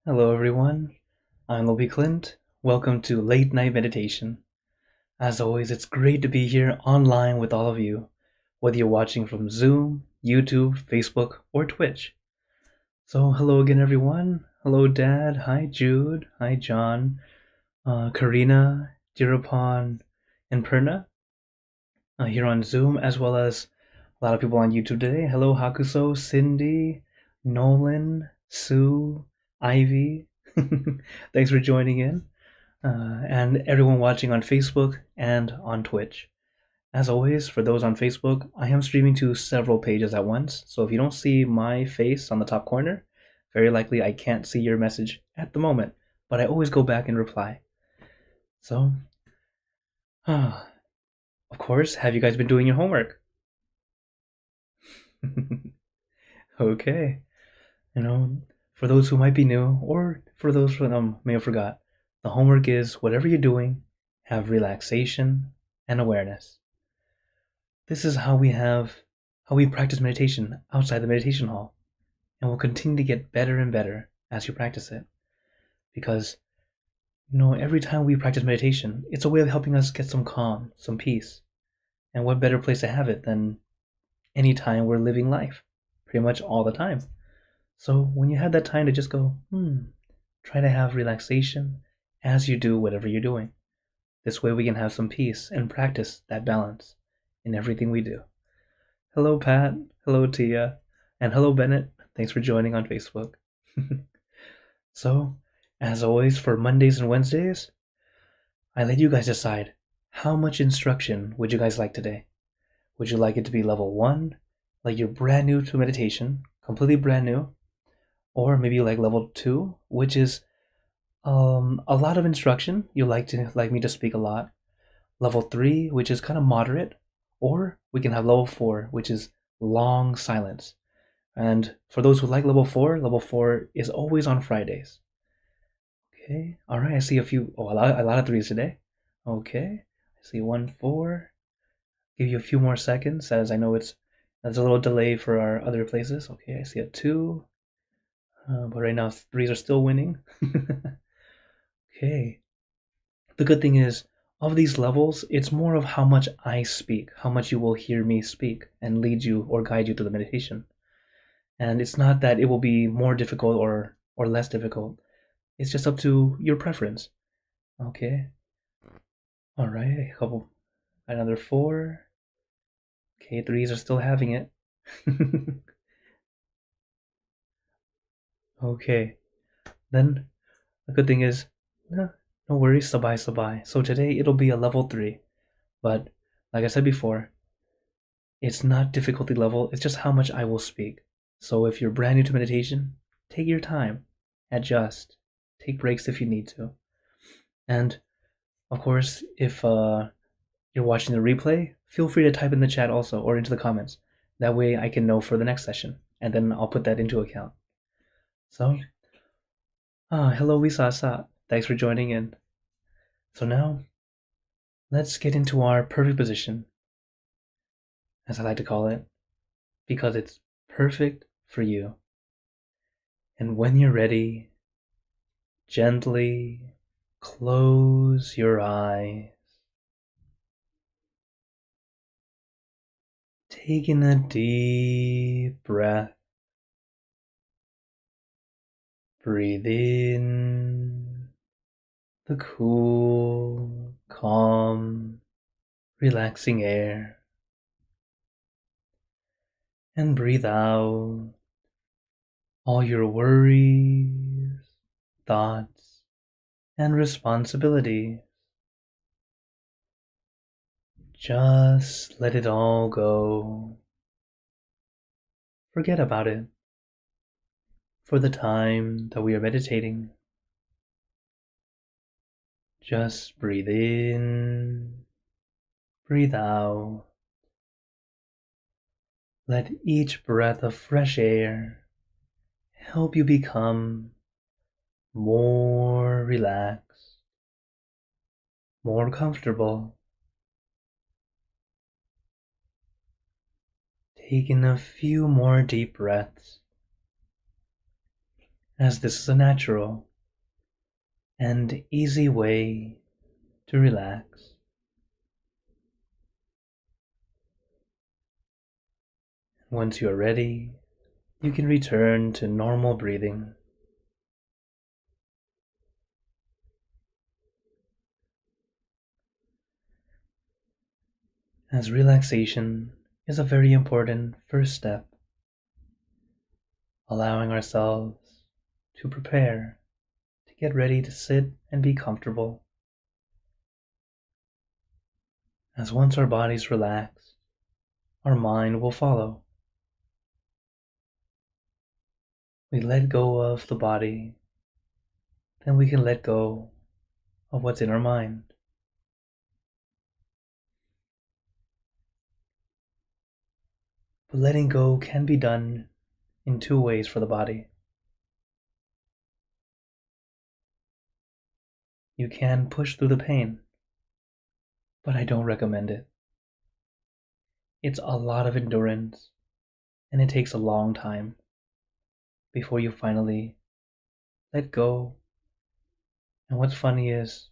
Hello, everyone. I'm Lobby Clint. Welcome to Late Night Meditation. As always, it's great to be here online with all of you, whether you're watching from Zoom, YouTube, Facebook, or Twitch. So, hello again, everyone. Hello, Dad. Hi, Jude. Hi, John. Karina, Dirapon, and Perna here on Zoom, as well as a lot of people on YouTube today. Hello, Hakuso, Cindy, Nolan, Sue, Ivy. Thanks for joining in. And everyone watching on Facebook and on Twitch. As always, for those on Facebook, I am streaming to several pages at once, so if you don't see my face on the top corner, very likely I can't see your message at the moment, but I always go back and reply. So, of course, have you guys been doing your homework? Okay. For those who might be new, or for those who may have forgot, the homework is whatever you're doing, have relaxation and awareness. This is how we practice meditation outside the meditation hall, and we'll continue to get better and better as you practice it. Because every time we practice meditation, it's a way of helping us get some calm, some peace. And what better place to have it than any time we're living life, pretty much all the time. So when you have that time to just go, try to have relaxation as you do whatever you're doing. This way we can have some peace and practice that balance in everything we do. Hello, Pat. Hello, Tia. And hello, Bennett. Thanks for joining on Facebook. So, as always, for Mondays and Wednesdays, I let you guys decide how much instruction would you guys like today? Would you like it to be level 1, like you're brand new to meditation, completely brand new? Or maybe you like level 2, which is a lot of instruction. You like me to speak a lot. Level 3, which is kind of moderate. Or we can have level 4, which is long silence. And for those who like level 4 is always on Fridays. Okay, all right, I see a lot of 3s today. Okay, I see 1, 4. Give you a few more seconds as I know there's a little delay for our other places. Okay, I see a 2. But right now 3s are still winning. Okay. The good thing is, of these levels, it's more of how much I speak, how much you will hear me speak and lead you or guide you through the meditation. And it's not that it will be more difficult or less difficult. It's just up to your preference. Okay. All right. Another 4. Okay, 3s are still having it. Okay. Then the good thing is, no worries, sabai. So today it'll be a level 3. But like I said before, it's not difficulty level, it's just how much I will speak. So if you're brand new to meditation, take your time, adjust, take breaks if you need to. And of course, if you're watching the replay, feel free to type in the chat also or into the comments. That way I can know for the next session, and then I'll put that into account. So, hello Wisasa. Thanks for joining in. So now, let's get into our perfect position, as I like to call it, because it's perfect for you. And when you're ready, gently close your eyes. Taking a deep breath. Breathe in the cool, calm, relaxing air. And breathe out all your worries, thoughts, and responsibilities. Just let it all go. Forget about it for the time that we are meditating. Just breathe in, breathe out. Let each breath of fresh air help you become more relaxed, more comfortable. Taking a few more deep breaths. as this is a natural and easy way to relax. Once you are ready, you can return to normal breathing. As relaxation is a very important first step, allowing ourselves to prepare to get ready to sit and be comfortable. As once our bodies relax, our mind will follow. We let go of the body, then we can let go of what's in our mind. But letting go can be done in two ways for the body. You can push through the pain, but I don't recommend it. It's a lot of endurance, and it takes a long time before you finally let go. And what's funny is,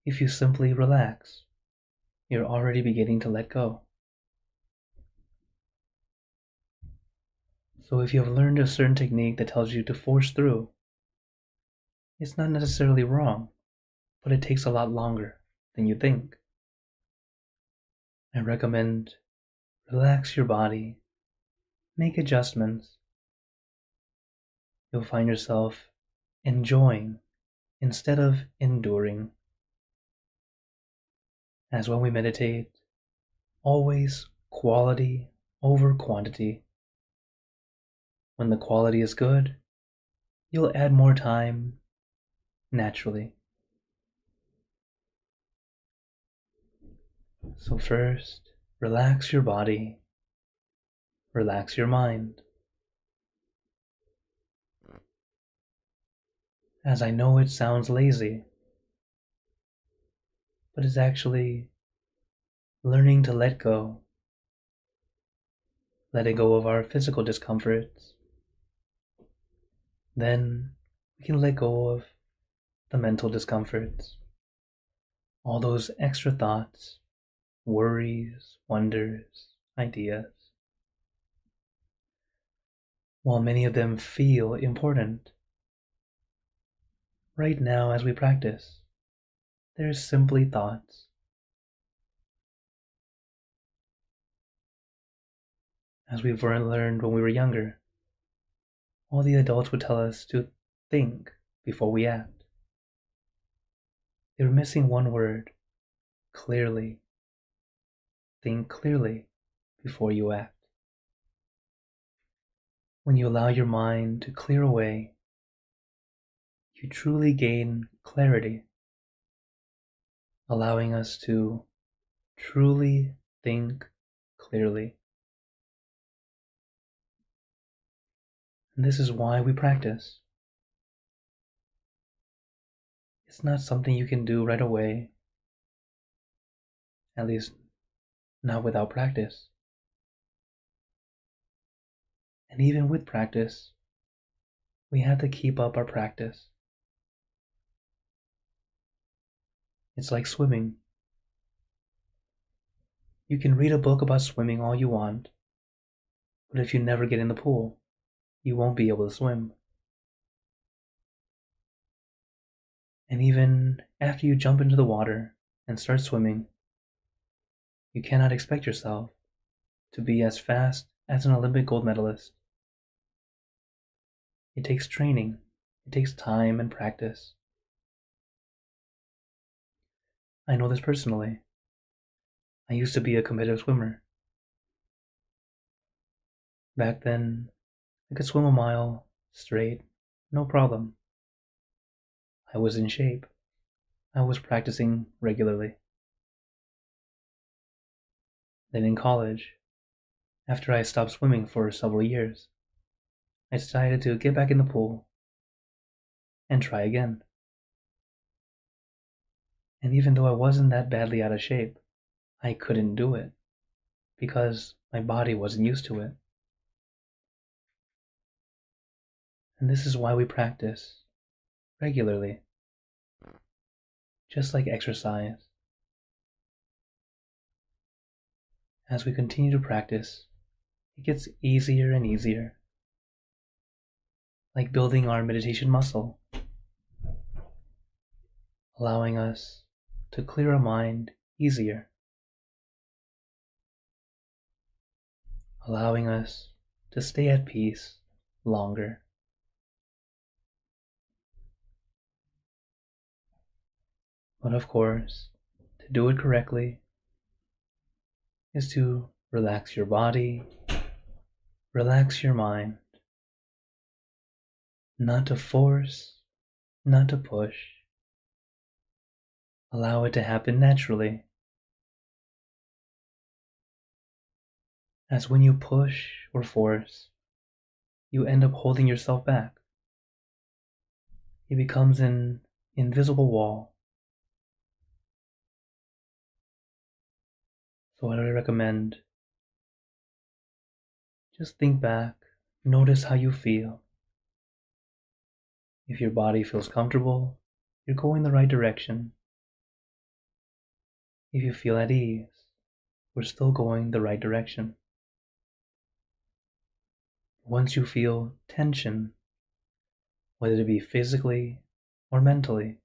if you simply relax, you're already beginning to let go. So if you have learned a certain technique that tells you to force through, it's not necessarily wrong, but it takes a lot longer than you think. I recommend relax your body, make adjustments. You'll find yourself enjoying instead of enduring. As when we meditate, always quality over quantity. When the quality is good, you'll add more time naturally. So first, relax your body, relax your mind. As I know it sounds lazy, but it's actually learning to let go, letting go of our physical discomforts. Then we can let go of the mental discomforts, all those extra thoughts, worries, wonders, ideas. While many of them feel important, right now as we practice, they're simply thoughts. As we've learned when we were younger, all the adults would tell us to think before we act. They were missing one word: clearly. Think clearly before you act. When you allow your mind to clear away, you truly gain clarity, allowing us to truly think clearly. And this is why we practice. It's not something you can do right away, at least not without practice. And even with practice, we have to keep up our practice. It's like swimming. You can read a book about swimming all you want, but if you never get in the pool, you won't be able to swim. And even after you jump into the water and start swimming, you cannot expect yourself to be as fast as an Olympic gold medalist. It takes training, it takes time and practice. I know this personally. I used to be a competitive swimmer. Back then, I could swim a mile straight, no problem. I was in shape. I was practicing regularly. Then in college, after I stopped swimming for several years, I decided to get back in the pool and try again. And even though I wasn't that badly out of shape, I couldn't do it because my body wasn't used to it. And this is why we practice regularly, just like exercise. As we continue to practice, it gets easier and easier, like building our meditation muscle, allowing us to clear our mind easier, allowing us to stay at peace longer. But of course, to do it correctly is to relax your body, relax your mind, not to force, not to push. Allow it to happen naturally. As when you push or force, you end up holding yourself back. It becomes an invisible wall. So what I recommend, just think back, notice how you feel. If your body feels comfortable, you're going the right direction. If you feel at ease, we're still going the right direction. Once you feel tension, whether it be physically or mentally,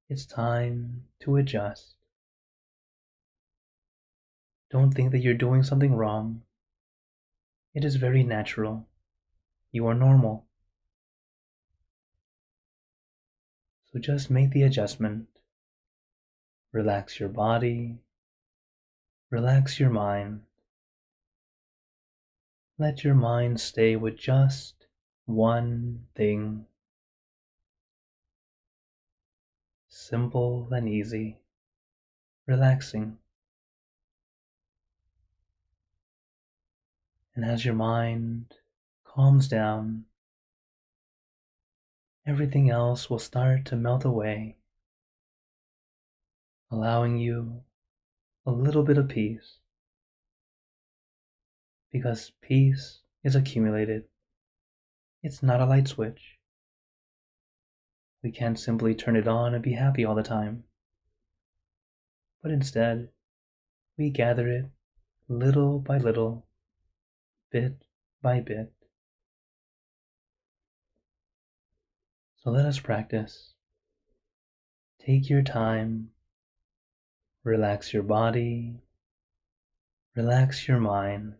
it's time to adjust. Don't think that you're doing something wrong. It is very natural. You are normal. So just make the adjustment. Relax your body. Relax your mind. Let your mind stay with just one thing. Simple and easy. Relaxing. And as your mind calms down, everything else will start to melt away, allowing you a little bit of peace. Because peace is accumulated. It's not a light switch. We can't simply turn it on and be happy all the time. But instead, we gather it little by little, bit by bit. So let us practice. Take your time. Relax your body. Relax your mind.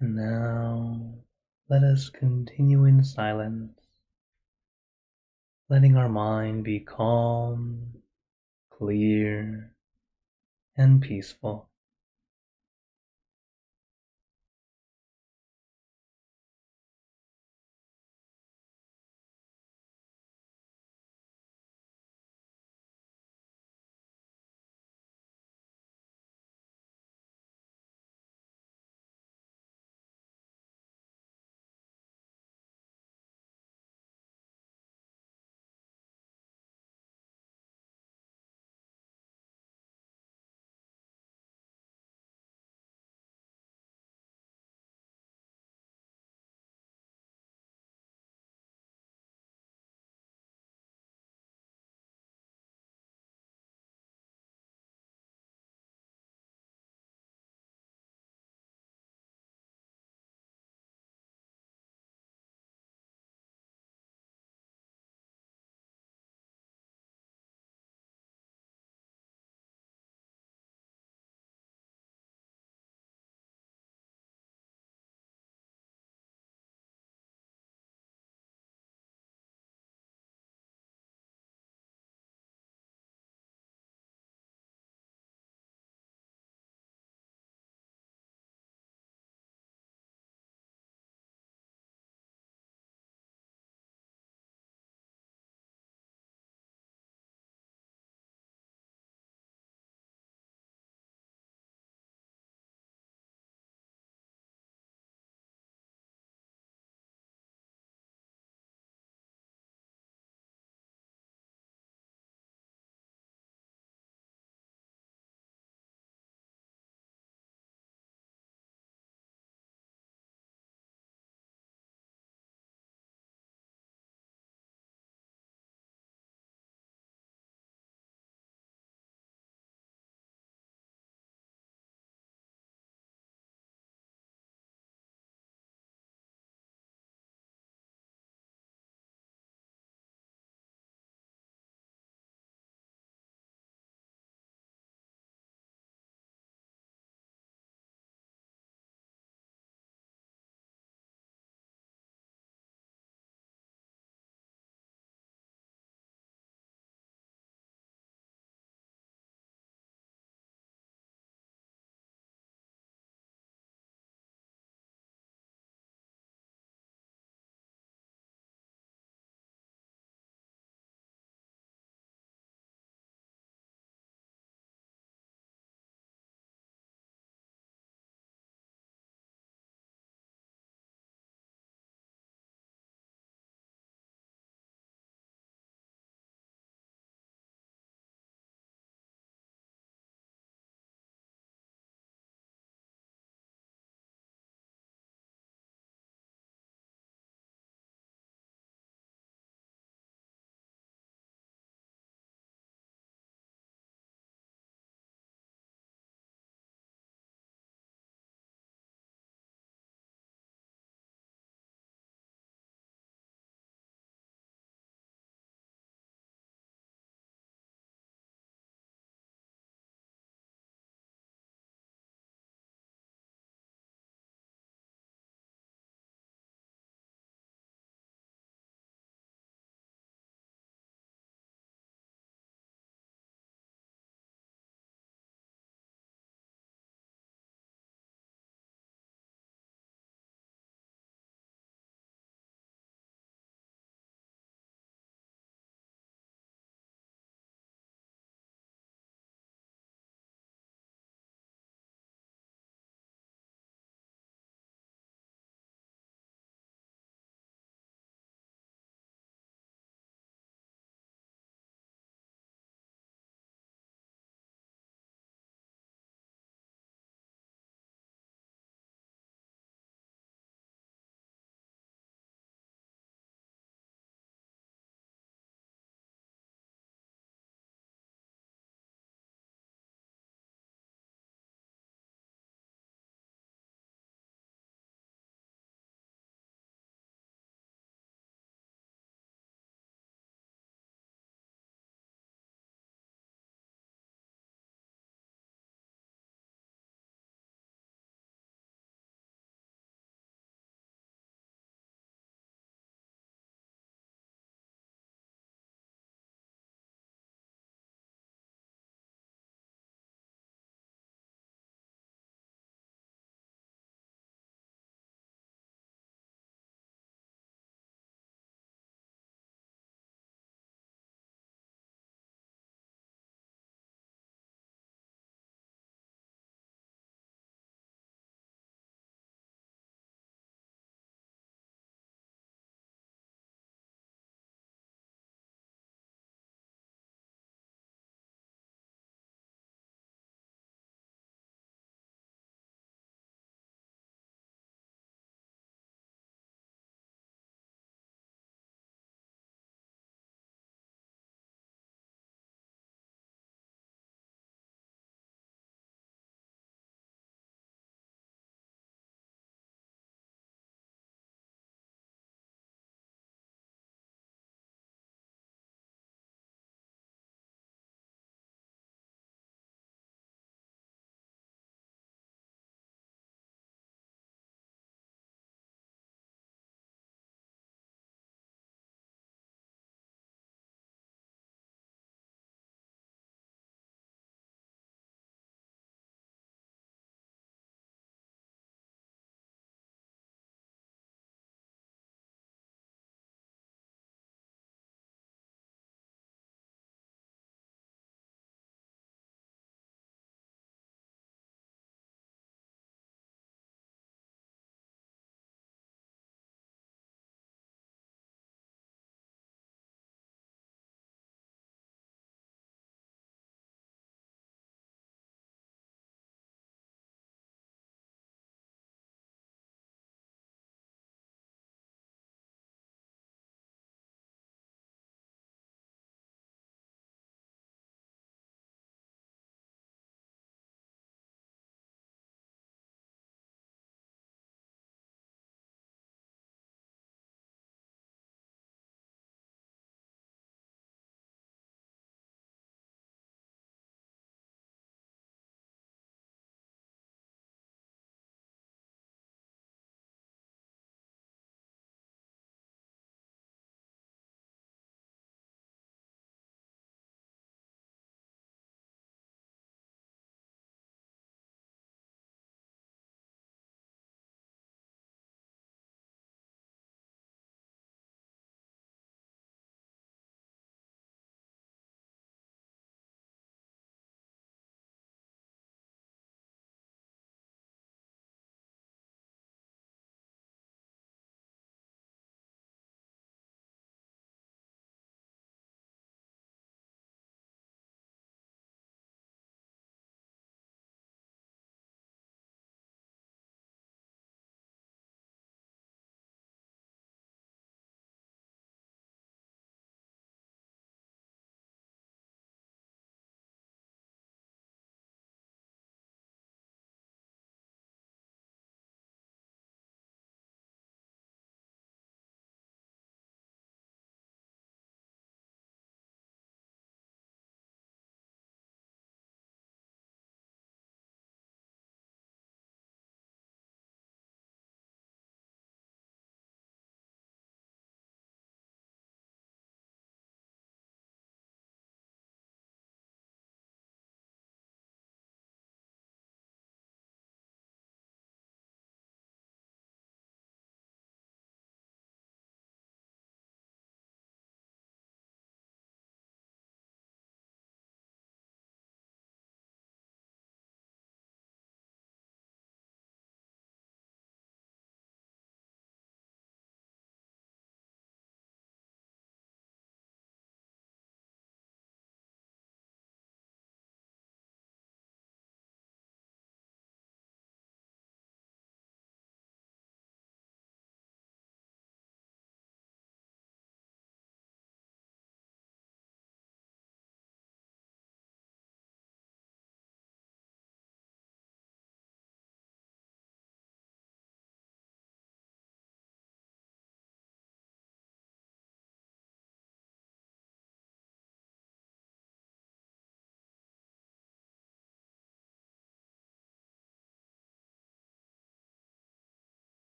And now, let us continue in silence, letting our mind be calm, clear, and peaceful.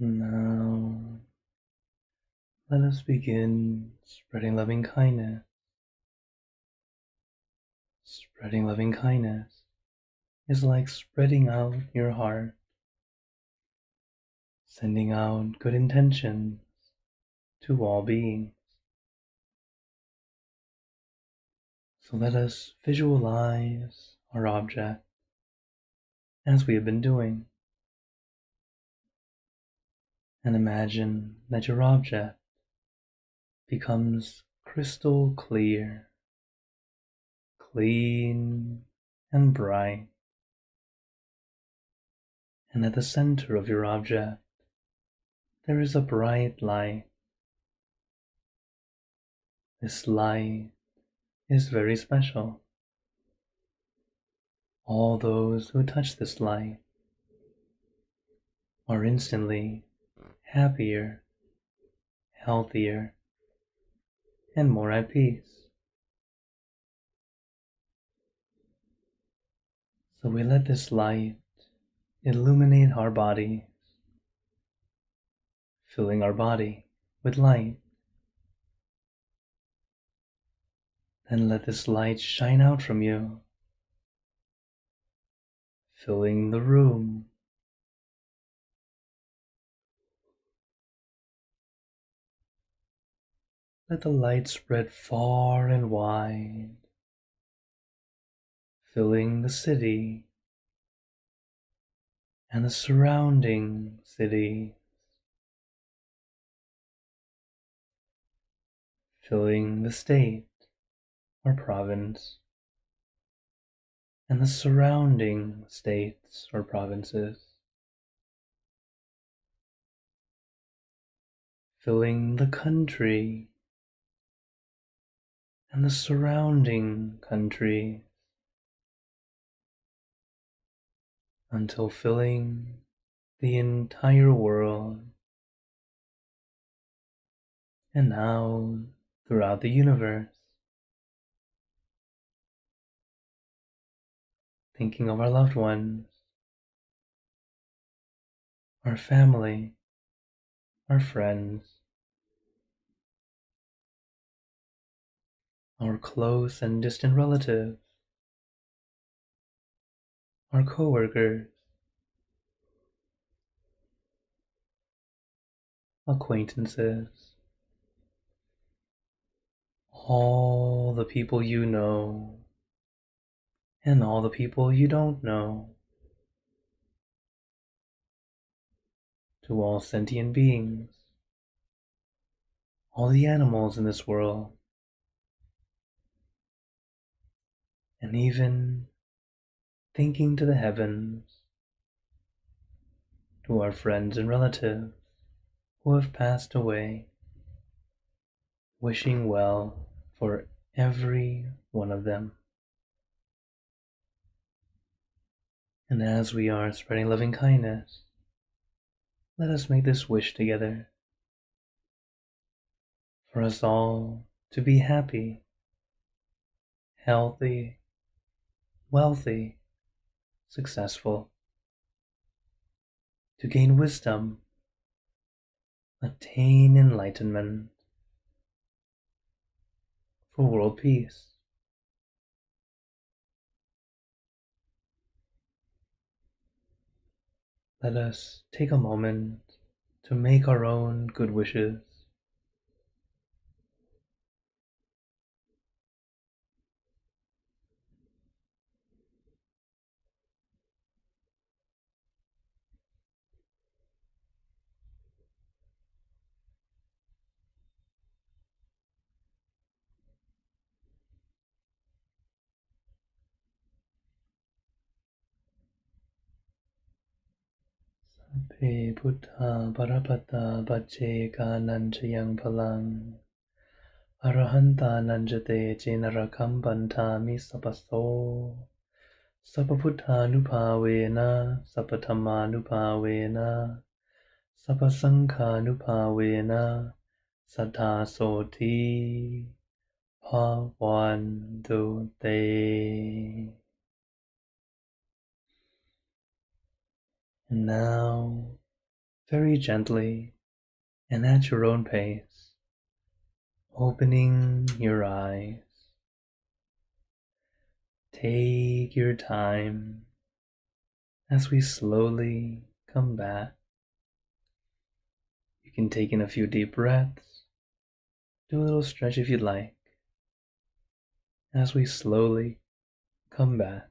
Now, let us begin spreading loving kindness. Spreading loving kindness is like spreading out your heart, sending out good intentions to all beings. So let us visualize our object as we have been doing, and imagine that your object becomes crystal clear, clean and bright, and at the center of your object there is a bright light. This light is very special. All those who touch this light are instantly happier, healthier, and more at peace. So we let this light illuminate our bodies, filling our body with light. Then let this light shine out from you, filling the room. Let the light spread far and wide, filling the city and the surrounding cities, filling the state or province and the surrounding states or provinces, filling the country and the surrounding countries, until filling the entire world, and now throughout the universe. Thinking of our loved ones, our family, our friends, our close and distant relatives, our coworkers, acquaintances, all the people you know, and all the people you don't know, to all sentient beings, all the animals in this world, and even thinking to the heavens, to our friends and relatives who have passed away, wishing well for every one of them. And as we are spreading loving kindness, let us make this wish together for us all to be happy, healthy, wealthy, successful, to gain wisdom, attain enlightenment, for world peace. Let us take a moment to make our own good wishes. Pe Buddha Parapata Bajeka Nanchayang Palang Arahanta Nanjate Jenarakam Bantami Sapaso Sapaputanupavena Sapatammanupavena Sapasankhanupavena Saddhasoti Bhavantu Te. And now very gently and at your own pace, opening your eyes. Take your time as we slowly come back. You can take in a few deep breaths, do a little stretch if you'd like, as we slowly come back.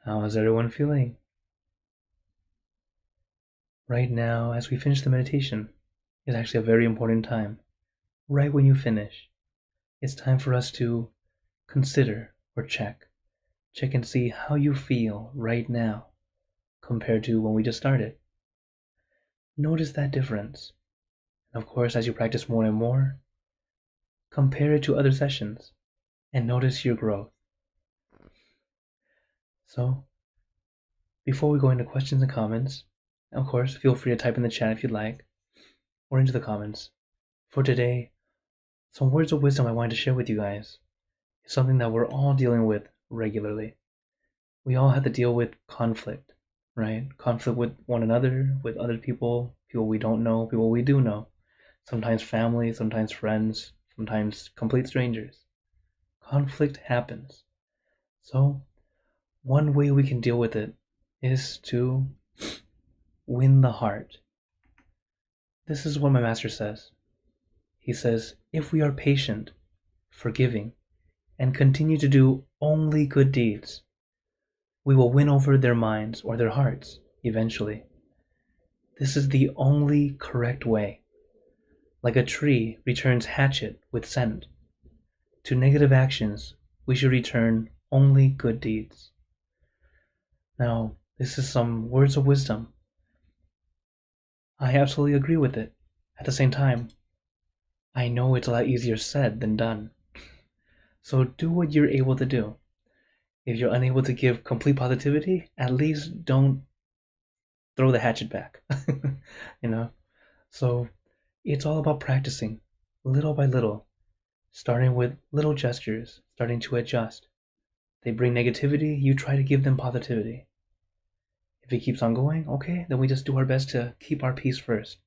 How is everyone feeling? Right now, as we finish the meditation, is actually a very important time. Right when you finish, it's time for us to consider or check and see how you feel right now compared to when we just started. Notice that difference. And of course, as you practice more and more, compare it to other sessions and notice your growth. So, before we go into questions and comments, of course, feel free to type in the chat if you'd like, or into the comments. For today, some words of wisdom I wanted to share with you guys is something that we're all dealing with regularly. We all have to deal with conflict, right? Conflict with one another, with other people, people we don't know, people we do know. Sometimes family, sometimes friends, sometimes complete strangers. Conflict happens. So, one way we can deal with it is to win the heart. This is what my master says. He says, if we are patient, forgiving, and continue to do only good deeds, we will win over their minds or their hearts eventually. This is the only correct way. Like a tree returns hatchet with scent, to negative actions we should return only good deeds. Now, this is some words of wisdom. I absolutely agree with it. At the same time, I know it's a lot easier said than done. So do what you're able to do. If you're unable to give complete positivity, at least don't throw the hatchet back. you know? So it's all about practicing, little by little, starting with little gestures, starting to adjust. They bring negativity, you try to give them positivity. If it keeps on going, okay, then we just do our best to keep our peace first.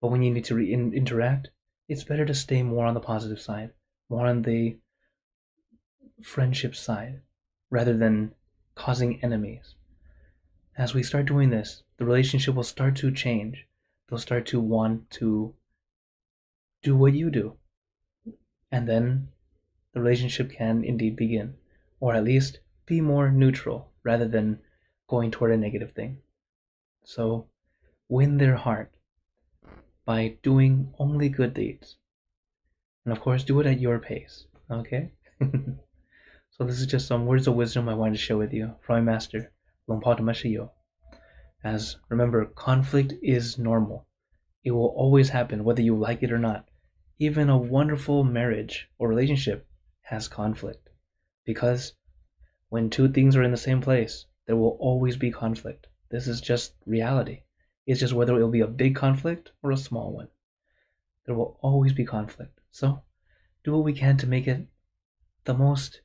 But when you need to interact, it's better to stay more on the positive side, more on the friendship side, rather than causing enemies. As we start doing this, the relationship will start to change. They'll start to want to do what you do. And then the relationship can indeed begin, or at least be more neutral rather than going toward a negative thing. So win their heart by doing only good deeds. And of course, do it at your pace, okay? So this is just some words of wisdom I wanted to share with you from my master, Longpa Tamashiyo. As remember, conflict is normal. It will always happen whether you like it or not. Even a wonderful marriage or relationship has conflict. Because when two things are in the same place, there will always be conflict. This is just reality. It's just whether it will be a big conflict or a small one. There will always be conflict. So do what we can to make it the most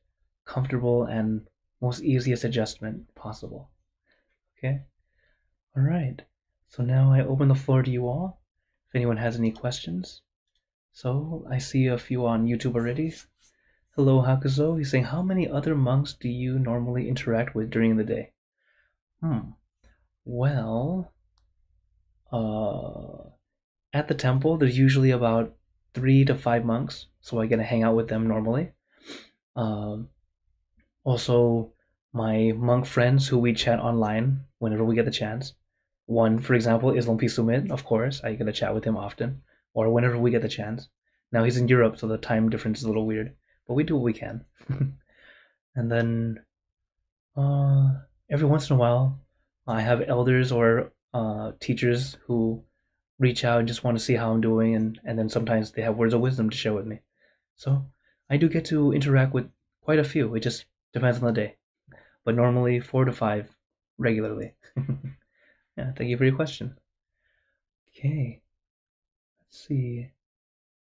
comfortable and most easiest adjustment possible. Okay? All right. So now I open the floor to you all. If anyone has any questions. So I see a few on YouTube already. Hello, Hakuzo. He's saying, how many other monks do you normally interact with during the day? Well, at the temple, there's usually about 3 to 5 monks, so I get to hang out with them normally. Also, my monk friends who we chat online whenever we get the chance. One, for example, is Lompi Sumit, of course. I get to chat with him often, or whenever we get the chance. Now he's in Europe, so the time difference is a little weird, but we do what we can. And then, every once in a while, I have elders or teachers who reach out and just want to see how I'm doing, and then sometimes they have words of wisdom to share with me. So I do get to interact with quite a few. It just depends on the day, but normally 4 to 5 regularly. Yeah, thank you for your question. Okay, let's see.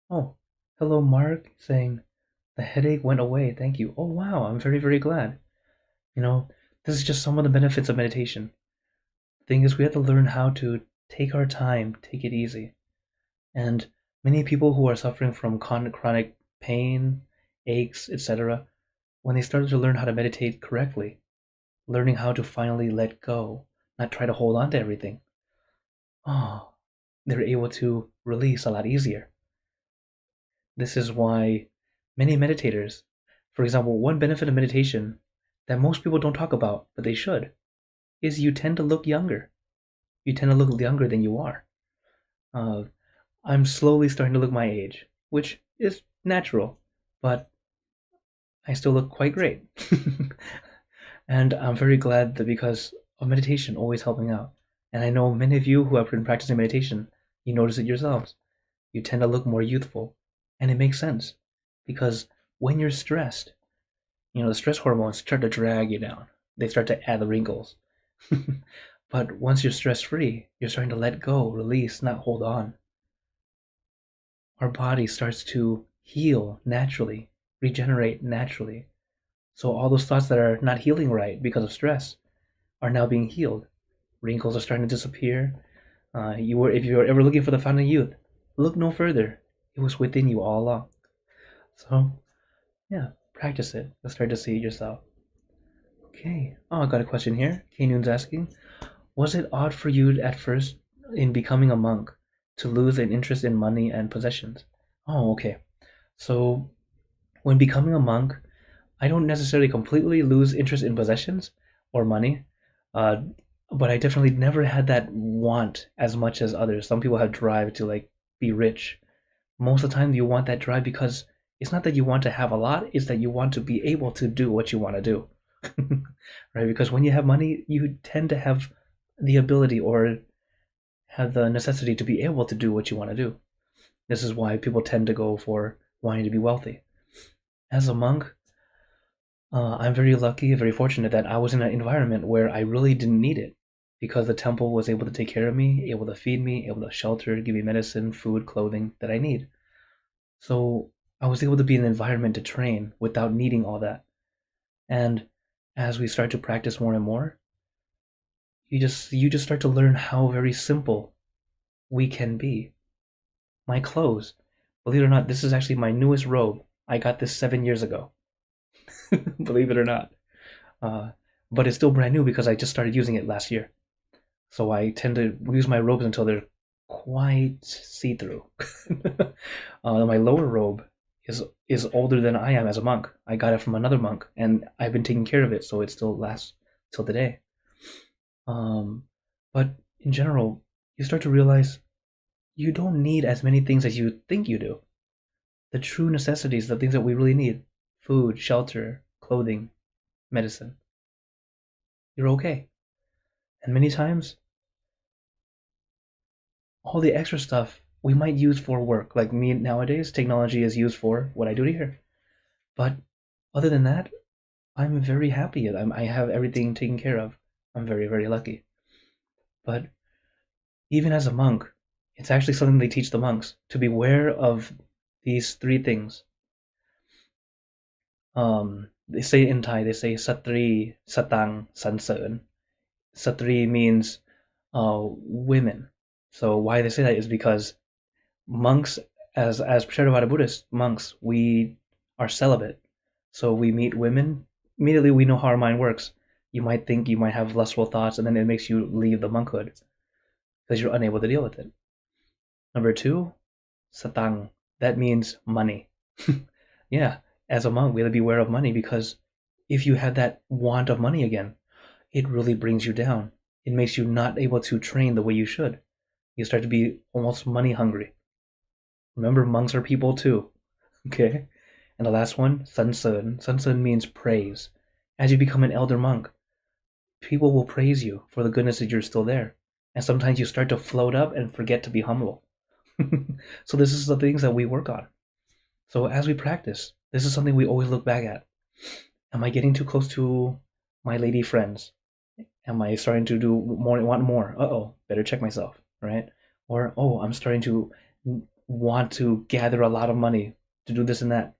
Oh, hello, Mark, saying, The headache went away. Thank you. Oh, wow. I'm very, very glad. You know, this is just some of the benefits of meditation. The thing is, we have to learn how to take our time, take it easy. And many people who are suffering from chronic pain, aches, etc., when they started to learn how to meditate correctly, learning how to finally let go, not try to hold on to everything, oh, they're able to release a lot easier. This is why many meditators, for example, one benefit of meditation that most people don't talk about, but they should, is you tend to look younger. You tend to look younger than you are. Uh, I'm slowly starting to look my age, which is natural, but I still look quite great. And I'm very glad that because of meditation always helping out. And I know many of you who have been practicing meditation, you notice it yourselves. You tend to look more youthful. And it makes sense because when you're stressed, the stress hormones start to drag you down. They start to add the wrinkles. But once you're stress free, you're starting to let go, release, not hold on. Our body starts to heal naturally, regenerate naturally. So all those thoughts that are not healing right because of stress are now being healed. Wrinkles are starting to disappear. If you were ever looking for the fountain of youth, look no further. It was within you all along. So, yeah, practice it. You'll start to see it yourself. Okay. Oh, I got a question here. K-Noon's asking, was it odd for you at first in becoming a monk to lose an interest in money and possessions? Oh, okay. So, when becoming a monk, I don't necessarily completely lose interest in possessions or money, uh, but I definitely never had that want as much as others. Some people have drive to like be rich. Most of the time, you want that drive because it's not that you want to have a lot; it's that you want to be able to do what you want to do, right? Because when you have money, you tend to have the ability or have the necessity to be able to do what you want to do. This is why people tend to go for wanting to be wealthy. As a monk, I'm very lucky, very fortunate that I was in an environment where I really didn't need it because the temple was able to take care of me, able to feed me, able to shelter, give me medicine, food, clothing that I need. So I was able to be in an environment to train without needing all that. And as we start to practice more and more, you just start to learn how very simple we can be. My clothes, believe it or not, this is actually my newest robe. I got this 7 years ago. Believe it or not. Uh, but it's still brand new because I just started using it last year. So I tend to use my robes until they're quite see-through. My lower robe is older than I am as a monk. I got it from another monk, and I've been taking care of it, so it still lasts till today. Um, but in general, you start to realize you don't need as many things as you think you do. The true necessities, the things that we really need: food, shelter, clothing, medicine. You're okay. And many times, all the extra stuff we might use for work. Like me nowadays, technology is used for what I do here. But other than that, I'm very happy. I have everything taken care of. I'm very, very lucky. But even as a monk, it's actually something they teach the monks to beware of these three things. They say in Thai, they say satri, satang, sansearn. Satri means women. So why they say that is because monks, as Theravada Buddhist monks, we are celibate. So we meet women. Immediately we know how our mind works. You might think you might have lustful thoughts, and then it makes you leave the monkhood because you're unable to deal with it. Number two, satang. That means money. Yeah, as a monk, we have to beware of money because if you have that want of money again, it really brings you down. It makes you not able to train the way you should. You start to be almost money hungry. Remember, monks are people too. Okay? And the last one, sansearn. Sansearn means praise. As you become an elder monk, people will praise you for the goodness that you're still there. And sometimes you start to float up and forget to be humble. So this is the things that we work on. So as we practice, this is something we always look back at. Am I getting too close to my lady friends? Am I starting to do more, want more? Uh-oh, better check myself, right? Or, oh, I'm starting to want to gather a lot of money to do this and that.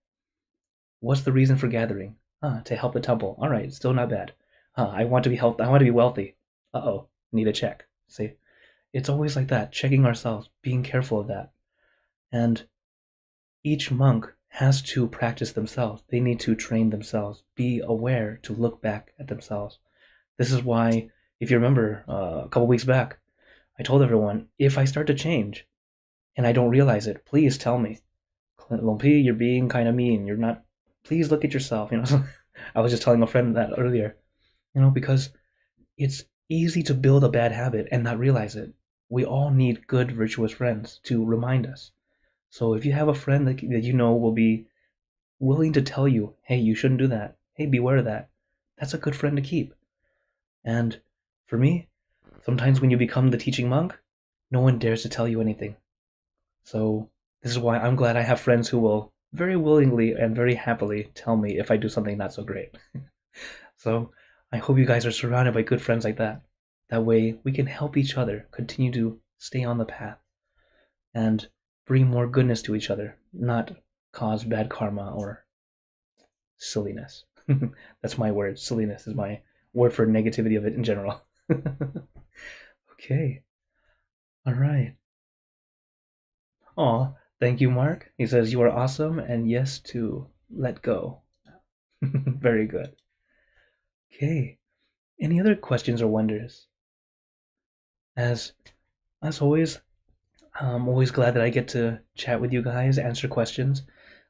What's the reason for gathering? To help the temple. All right, still not bad. I want to be healthy. I want to be wealthy. Uh-oh, need a check. See, it's always like that, checking ourselves, being careful of that. And each monk has to practice themselves. They need to train themselves, be aware to look back at themselves. This is why, if you remember, a couple weeks back, I told everyone, if I start to change and I don't realize it, please tell me. Lompi, you're being kind of mean. You're not. Please look at yourself. I was just telling a friend that earlier. Because it's easy to build a bad habit and not realize it. We all need good, virtuous friends to remind us. So if you have a friend that you know will be willing to tell you, hey, you shouldn't do that. Hey, beware of that. That's a good friend to keep. And for me, sometimes when you become the teaching monk, no one dares to tell you anything. So this is why I'm glad I have friends who will very willingly and very happily tell me if I do something not so great. So I hope you guys are surrounded by good friends like that. That way we can help each other continue to stay on the path and bring more goodness to each other, not cause bad karma or silliness. That's my word. Silliness is my word for negativity of it in general. Okay. All right. Aw, thank you, Mark. He says, you are awesome, and yes to let go. Very good. Okay. Any other questions or wonders? As always, I'm always glad that I get to chat with you guys, answer questions.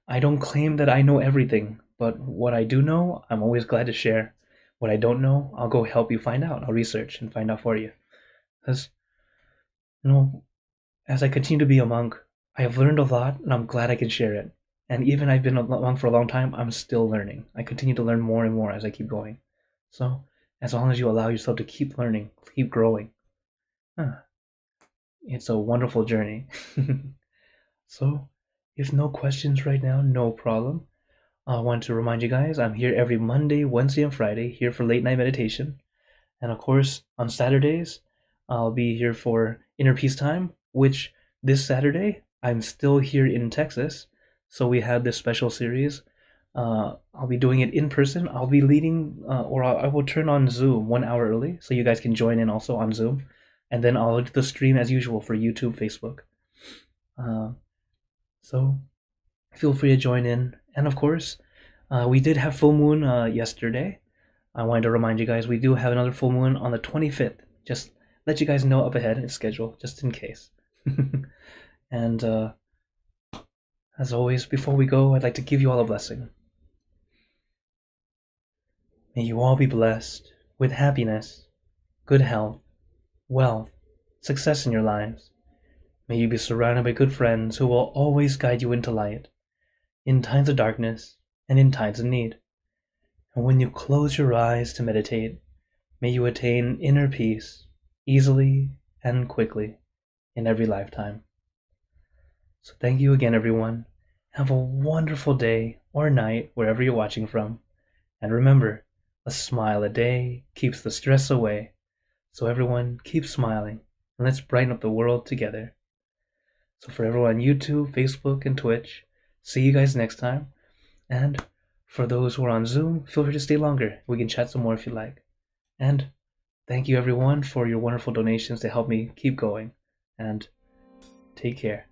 I don't claim that I know everything, but what I do know, I'm always glad to share. What I don't know, I'll go help you find out. I'll research and find out for you. Because, as I continue to be a monk, I have learned a lot, and I'm glad I can share it. And even I've been a monk for a long time, I'm still learning. I continue to learn more and more as I keep going. So, as long as you allow yourself to keep learning, keep growing, it's a wonderful journey. So, if no questions right now, no problem. I want to remind you guys, I'm here every Monday, Wednesday, and Friday, here for late night meditation. And of course, on Saturdays, I'll be here for Inner Peace Time, which this Saturday, I'm still here in Texas. So we had this special series. I'll be doing it in person. I'll be leading, or I will turn on Zoom 1 hour early, so you guys can join in also on Zoom. And then I'll do the stream as usual for YouTube, Facebook. So feel free to join in. And of course, we did have full moon yesterday. I wanted to remind you guys we do have another full moon on the 25th. Just let you guys know up ahead in schedule, just in case. And as always, before we go, I'd like to give you all a blessing. May you all be blessed with happiness, good health, wealth, success in your lives. May you be surrounded by good friends who will always guide you into light, in times of darkness and in times of need. And when you close your eyes to meditate, may you attain inner peace easily and quickly in every lifetime. So thank you again, everyone. Have a wonderful day or night wherever you're watching from. And remember, a smile a day keeps the stress away. So everyone, keep smiling and let's brighten up the world together. So for everyone on YouTube, Facebook, and Twitch, see you guys next time. And for those who are on Zoom, feel free to stay longer. We can chat some more if you like. And thank you everyone for your wonderful donations to help me keep going. And take care.